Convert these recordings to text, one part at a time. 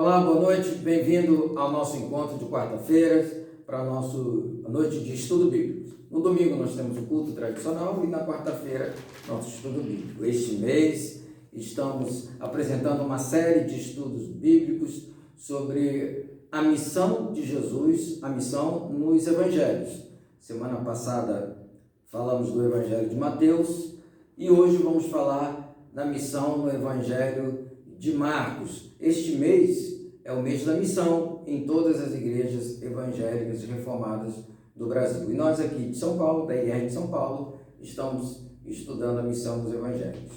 Olá, boa noite, bem-vindo ao nosso encontro de quarta-feiras para a nossa noite de estudo bíblico. No domingo nós temos o culto tradicional e na quarta-feira nosso estudo bíblico. Este mês estamos apresentando uma série de estudos bíblicos sobre a missão de Jesus, a missão nos evangelhos. Semana passada falamos do evangelho de Mateus e hoje vamos falar da missão no evangelho de Marcos. Este mês é o mês da missão em todas as igrejas evangélicas e reformadas do Brasil. E nós aqui de São Paulo, da IR de São Paulo, estamos estudando a missão dos evangelhos.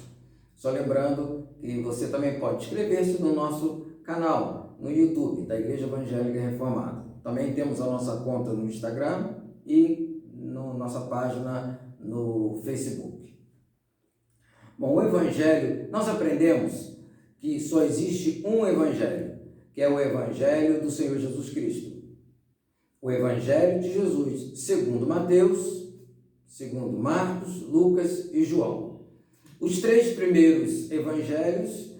Só lembrando que você também pode inscrever-se no nosso canal, no YouTube, da Igreja Evangélica Reformada. Também temos a nossa conta no Instagram e nossa página no Facebook. Bom, o evangelho, nós aprendemos que só existe um evangelho, que é o evangelho do Senhor Jesus Cristo. O evangelho de Jesus, segundo Mateus, segundo Marcos, Lucas e João. Os três primeiros evangelhos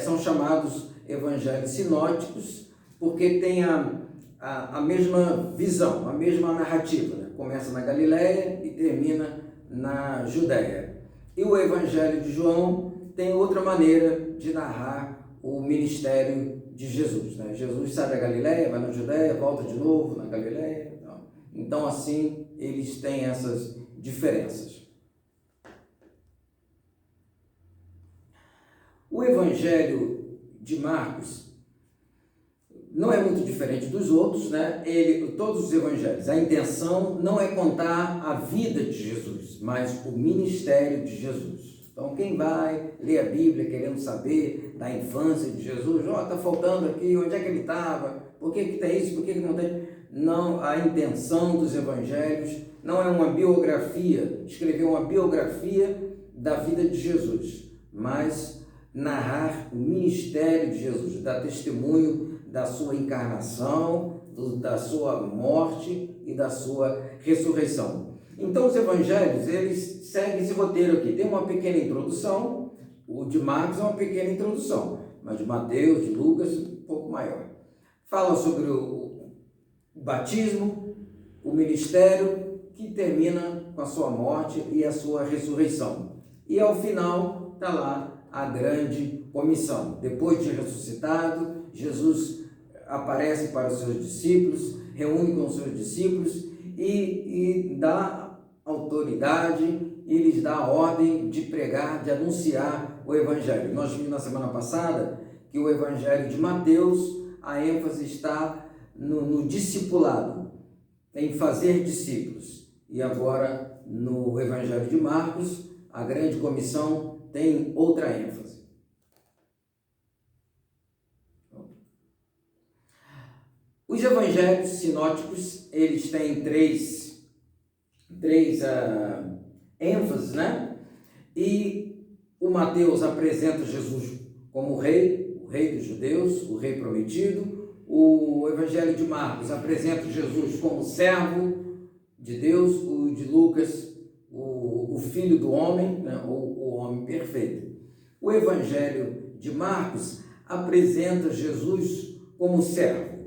são chamados evangelhos sinóticos, porque têm a mesma visão, a mesma narrativa, né? Começa na Galileia e termina na Judéia. E o evangelho de João tem outra maneira de narrar o ministério de Jesus, né? Jesus sai da Galileia, vai na Judéia, volta de novo na Galileia. Então, assim, eles têm essas diferenças. O evangelho de Marcos não é muito diferente dos outros, né? Todos os evangelhos, a intenção não é contar a vida de Jesus, mas o ministério de Jesus. Então, quem vai ler a Bíblia querendo saber da infância de Jesus, está faltando aqui, onde é que ele estava, por que tem isso, por que não tem? Não, a intenção dos evangelhos não é uma biografia, escrever uma biografia da vida de Jesus, mas narrar o ministério de Jesus, dar testemunho da sua encarnação, da sua morte e da sua ressurreição. Então, os evangelhos, eles seguem esse roteiro aqui. Tem uma pequena introdução, o de Marcos é uma pequena introdução, mas de Mateus, de Lucas, um pouco maior. Fala sobre o batismo, o ministério, que termina com a sua morte e a sua ressurreição. E ao final está lá a grande comissão. Depois de ressuscitado, Jesus aparece para os seus discípulos, reúne com os seus discípulos e dá autoridade e lhes dá a ordem de pregar, de anunciar o evangelho. Nós vimos na semana passada que o evangelho de Mateus, a ênfase está no discipulado, em fazer discípulos. E agora, no evangelho de Marcos, a grande comissão tem outra ênfase. Os evangelhos sinóticos, eles têm três ênfases, né? E o Mateus apresenta Jesus como o rei dos judeus, o rei prometido. O evangelho de Marcos apresenta Jesus como servo de Deus. O de Lucas, o filho do homem, né? O homem perfeito. O evangelho de Marcos apresenta Jesus como servo.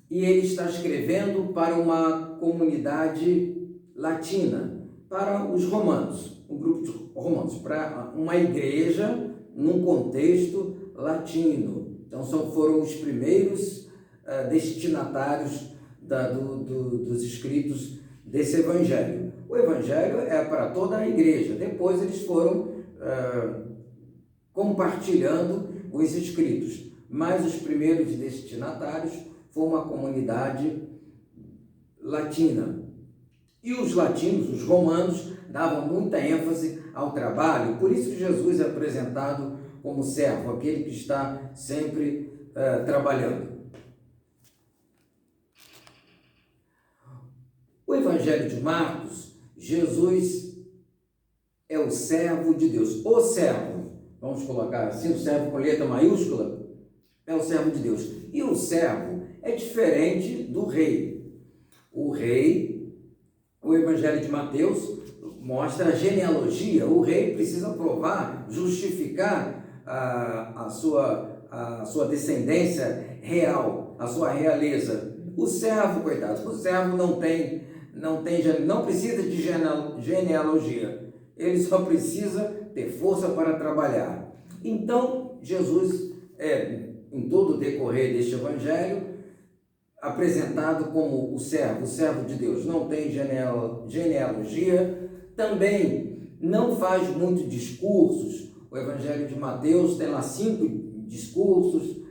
E ele está escrevendo para uma comunidade latina, para os romanos, um grupo de romanos, para uma igreja num contexto latino. Então foram os primeiros destinatários dos escritos desse evangelho. O evangelho é para toda a igreja, depois eles foram compartilhando os escritos, mas os primeiros destinatários foi uma comunidade latina. E os latinos, os romanos, davam muita ênfase ao trabalho, por isso que Jesus é apresentado como servo, aquele que está sempre trabalhando. O evangelho de Marcos, Jesus é o servo de Deus. O servo, vamos colocar assim, o servo com letra maiúscula, é o servo de Deus. E o servo é diferente do rei. O evangelho de Mateus mostra a genealogia. O rei precisa provar, justificar a a sua descendência real, a sua realeza. O servo, coitado, o servo não precisa de genealogia, ele só precisa ter força para trabalhar. Então, Jesus, em todo o decorrer deste evangelho, apresentado como o servo de Deus, não tem genealogia, também não faz muitos discursos. O evangelho de Mateus tem lá 5 discursos,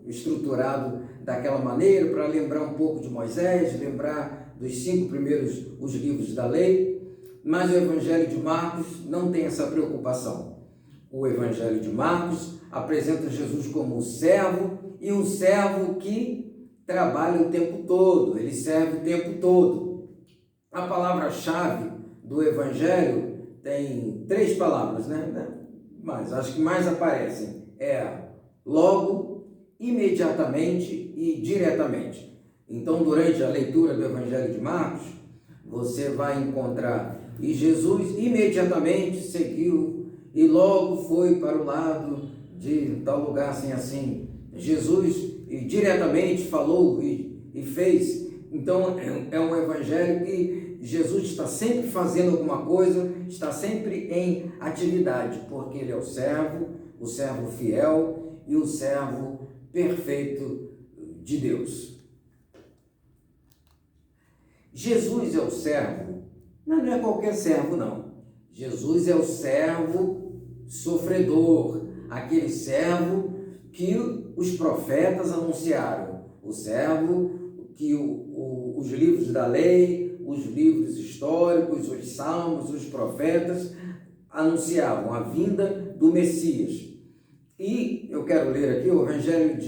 estruturado daquela maneira, para lembrar um pouco de Moisés, lembrar dos 5 primeiros os livros da lei, mas o evangelho de Marcos não tem essa preocupação. O evangelho de Marcos apresenta Jesus como um servo, e um servo que trabalha o tempo todo, ele serve o tempo todo. A palavra-chave do evangelho tem 3 palavras, mas acho que mais aparecem, logo, imediatamente e diretamente. Então, durante a leitura do evangelho de Marcos, você vai encontrar, e Jesus imediatamente seguiu e logo foi para o lado de tal lugar assim. Jesus diretamente falou e fez. Então é um evangelho que Jesus está sempre fazendo alguma coisa, está sempre em atividade, porque ele é o servo fiel e o servo perfeito de Deus. Jesus é o servo, não é qualquer servo não. Jesus é o servo sofredor, aquele servo que os profetas anunciaram, o servo que os livros da lei, os livros históricos, os salmos, os profetas anunciavam a vinda do Messias. E eu quero ler aqui o evangelho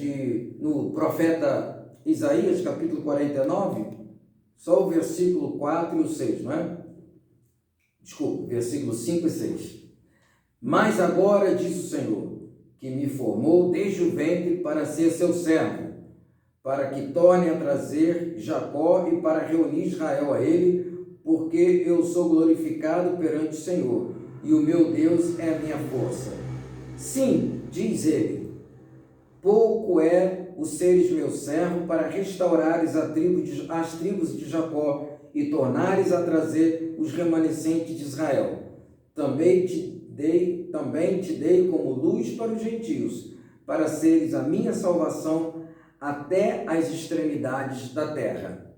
no profeta Isaías, capítulo 49, só o versículo 4 e o 6, não é? Desculpa, versículos 5 e 6. Mas agora, diz o Senhor, que me formou desde o ventre para ser seu servo, para que torne a trazer Jacó e para reunir Israel a ele, porque eu sou glorificado perante o Senhor, e o meu Deus é a minha força. Sim, diz ele, pouco é o seres meu servo para restaurares as tribos de Jacó e tornares a trazer os remanescentes de Israel. Também te dei como luz para os gentios, para seres a minha salvação até as extremidades da terra.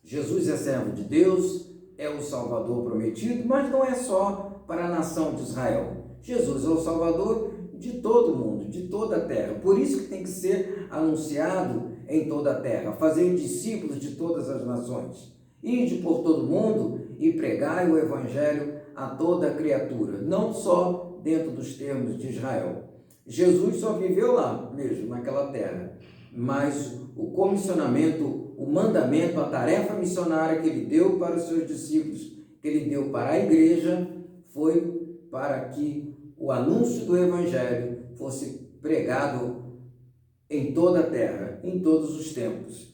Jesus é servo de Deus, é o Salvador prometido, mas não é só para a nação de Israel. Jesus é o Salvador de todo mundo, de toda a terra. Por isso que tem que ser anunciado em toda a terra, fazer discípulos de todas as nações. Ide por todo mundo e pregai o evangelho a toda criatura, não só dentro dos termos de Israel. Jesus só viveu lá mesmo, naquela terra, mas o comissionamento, o mandamento, a tarefa missionária que ele deu para os seus discípulos, que ele deu para a igreja, foi para que o anúncio do evangelho fosse pregado em toda a terra, em todos os tempos.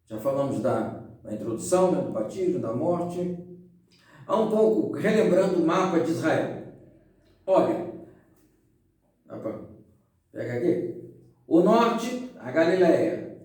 Já falamos da introdução, do batismo, da morte. Há um pouco, relembrando o mapa de Israel. Olha, pega aqui. O norte, a Galileia.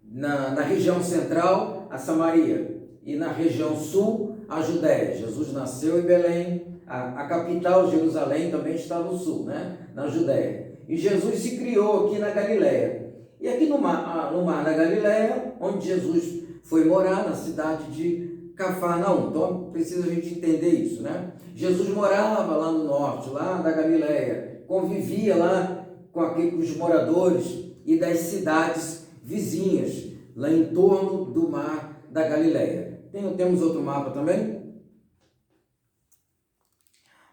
Na região central, a Samaria. E na região sul, a Judéia. Jesus nasceu em Belém. A capital, Jerusalém, também está no sul, na Judéia. E Jesus se criou aqui na Galileia. E aqui no mar da Galileia, onde Jesus foi morar, na cidade de Cafarnaum. Então, precisa a gente entender isso, Jesus morava lá no norte, lá da Galileia, convivia lá com os moradores e das cidades vizinhas, lá em torno do mar da Galileia. Temos outro mapa também?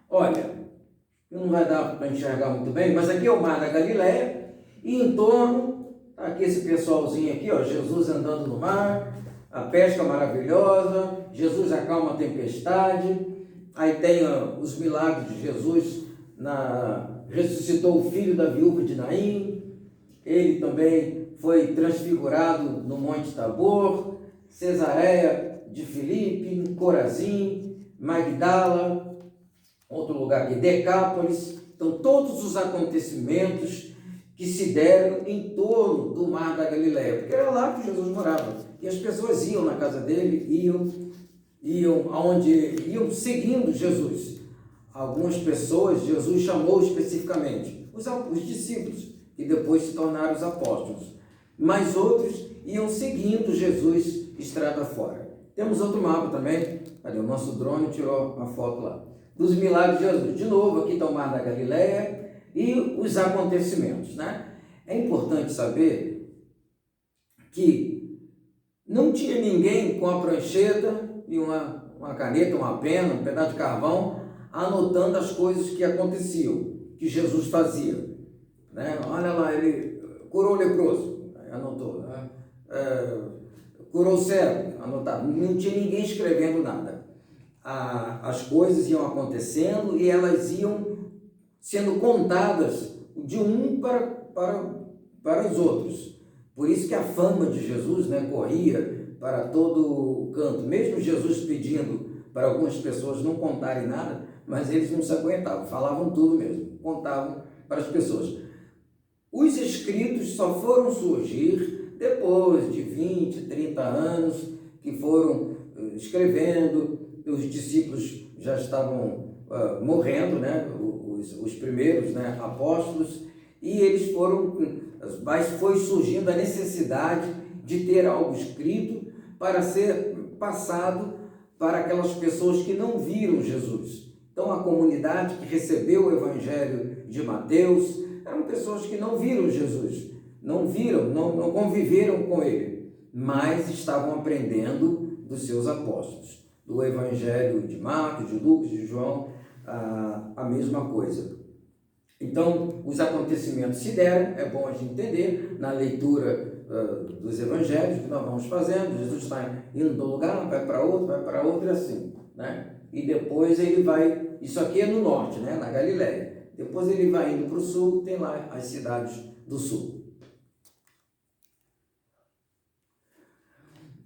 Olha, não vai dar para enxergar muito bem, mas aqui é o mar da Galileia, e em torno, aqui esse pessoalzinho aqui, Jesus andando no mar, a pesca maravilhosa, Jesus acalma a tempestade, aí tem os milagres de Jesus, ressuscitou o filho da viúva de Naim, ele também foi transfigurado no Monte Tabor, Cesareia de Filipe, Corazim, Magdala, outro lugar aqui, Decápolis. Então, todos os acontecimentos que se deram em torno do Mar da Galileia, porque era lá que Jesus morava. E as pessoas iam na casa dele, iam seguindo Jesus. Algumas pessoas Jesus chamou especificamente, os discípulos, que depois se tornaram os apóstolos. Mas outros iam seguindo Jesus estrada fora. Temos outro mapa também, ali o nosso drone tirou uma foto lá, dos milagres de Jesus. De novo, aqui está o Mar da Galileia e os acontecimentos, né? É importante saber que não tinha ninguém com a prancheta e uma caneta, uma pena, um pedaço de carvão, anotando as coisas que aconteciam, que Jesus fazia, né? Olha lá, ele curou o leproso, anotou, né? Curou o cego, anotado. Não tinha ninguém escrevendo nada. As coisas iam acontecendo e elas iam sendo contadas de um para os outros. Por isso que a fama de Jesus, né, corria para todo o canto. Mesmo Jesus pedindo para algumas pessoas não contarem nada, mas eles não se aguentavam, falavam tudo mesmo, contavam para as pessoas. Os escritos só foram surgir depois de 20, 30 anos, que foram escrevendo. Os discípulos já estavam morrendo, né? Os primeiros, né, apóstolos, e eles mas foi surgindo a necessidade de ter algo escrito para ser passado para aquelas pessoas que não viram Jesus. Então, a comunidade que recebeu o Evangelho de Mateus eram pessoas que não viram Jesus, não conviveram com ele, mas estavam aprendendo dos seus apóstolos. Do Evangelho de Marcos, de Lucas, de João, a mesma coisa. Então, os acontecimentos se deram, é bom a gente entender, na leitura dos Evangelhos que nós vamos fazendo. Jesus está indo de um lugar, vai para outro, e assim, né? E depois ele vai, isso aqui é no norte, né? Na Galileia. Depois ele vai indo para o sul, tem lá as cidades do sul.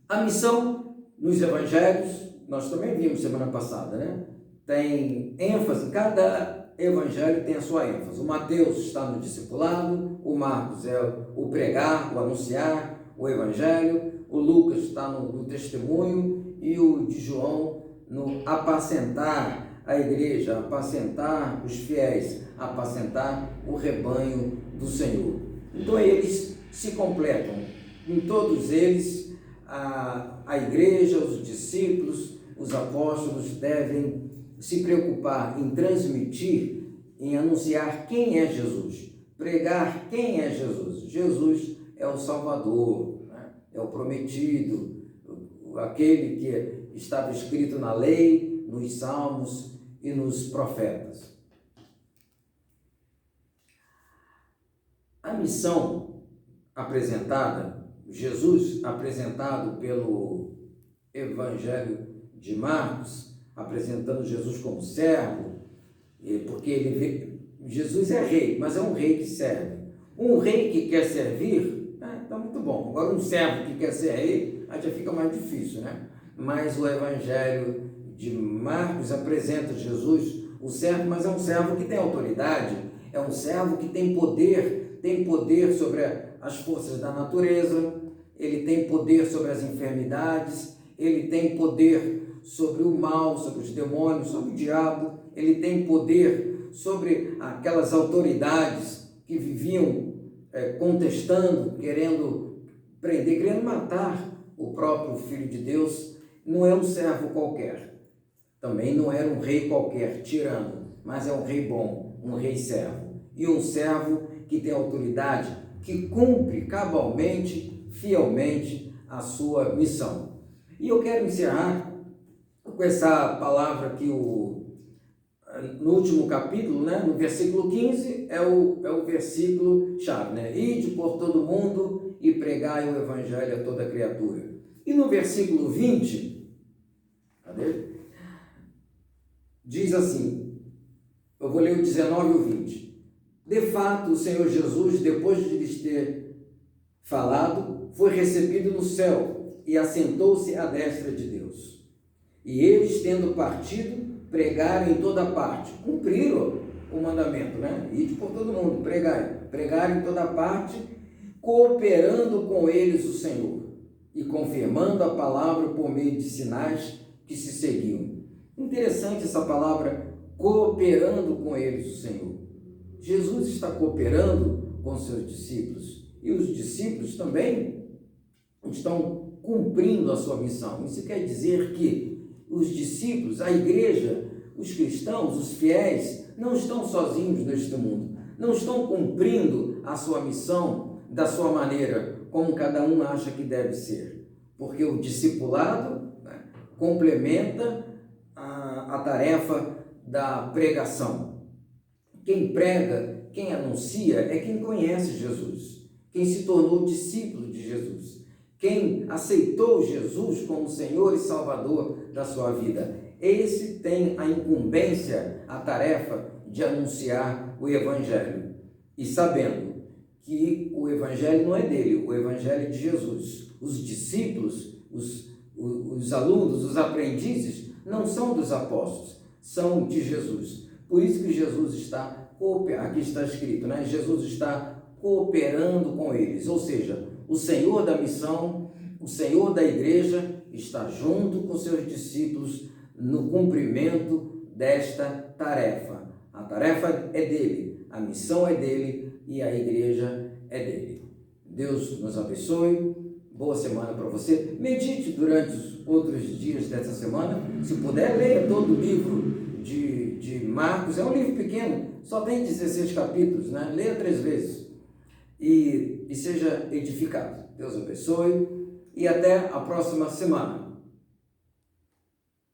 A missão nos Evangelhos, nós também vimos semana passada, né? Tem ênfase, cada evangelho tem a sua ênfase. O Mateus está no discipulado, o Marcos é o pregar, o anunciar o evangelho, o Lucas está no testemunho e o de João no apacentar a igreja, apacentar os fiéis, apacentar o rebanho do Senhor. Então eles se completam. Em todos eles, a igreja, os discípulos, os apóstolos devem se preocupar em transmitir, em anunciar quem é Jesus, pregar quem é Jesus. Jesus é o Salvador, né? É o prometido, aquele que estava escrito na lei, nos salmos e nos profetas. A missão apresentada, Jesus apresentado pelo Evangelho de Marcos, apresentando Jesus como servo, porque Jesus é rei, mas é um rei que serve. Um rei que quer servir, está muito bom. Agora um servo que quer ser rei, aí já fica mais difícil, né? Mas o Evangelho de Marcos apresenta Jesus, o servo, mas é um servo que tem autoridade, é um servo que tem poder sobre as forças da natureza, ele tem poder sobre as enfermidades, ele tem poder sobre o mal, sobre os demônios, sobre o diabo, ele tem poder sobre aquelas autoridades que viviam contestando, querendo prender, querendo matar o próprio Filho de Deus. Não é um servo qualquer, também não era um rei qualquer, tirano, mas é um rei bom, um rei servo, e um servo que tem autoridade, que cumpre cabalmente, fielmente a sua missão. E eu quero encerrar com essa palavra que no último capítulo, né, no versículo 15, é o versículo chave, né? Ide por todo mundo e pregai o evangelho a toda criatura. E no versículo 20, cadê? Diz assim, eu vou ler o 19 e o 20. De fato, o Senhor Jesus, depois de lhes ter falado, foi recebido no céu e assentou-se à destra de Deus. E eles, tendo partido, pregar em toda parte. Cumpriram o mandamento, né? Ide por todo mundo, pregar em toda parte, cooperando com eles o Senhor e confirmando a palavra por meio de sinais que se seguiam. Interessante essa palavra, cooperando com eles o Senhor. Jesus está cooperando com seus discípulos e os discípulos também estão cumprindo a sua missão. Isso quer dizer que os discípulos, a igreja, os cristãos, os fiéis, não estão sozinhos neste mundo, não estão cumprindo a sua missão da sua maneira, como cada um acha que deve ser, porque o discipulado, né, complementa a tarefa da pregação. Quem prega, quem anuncia, é quem conhece Jesus, quem se tornou discípulo de Jesus, quem aceitou Jesus como Senhor e Salvador da sua vida. Esse tem a incumbência, a tarefa de anunciar o Evangelho, e sabendo que o Evangelho não é dele, o Evangelho é de Jesus. Os discípulos, os alunos, os aprendizes, não são dos apóstolos, são de Jesus. Por isso que Jesus está, aqui está escrito, né? Jesus está cooperando com eles, ou seja, o Senhor da missão, o Senhor da igreja está junto com seus discípulos no cumprimento desta tarefa. A tarefa é dele, a missão é dele e a igreja é dele. Deus nos abençoe, boa semana para você. Medite durante os outros dias dessa semana, se puder, leia todo o livro de Marcos. É um livro pequeno, só tem 16 capítulos, né? Leia 3 vezes e seja edificado. Deus abençoe e até a próxima semana.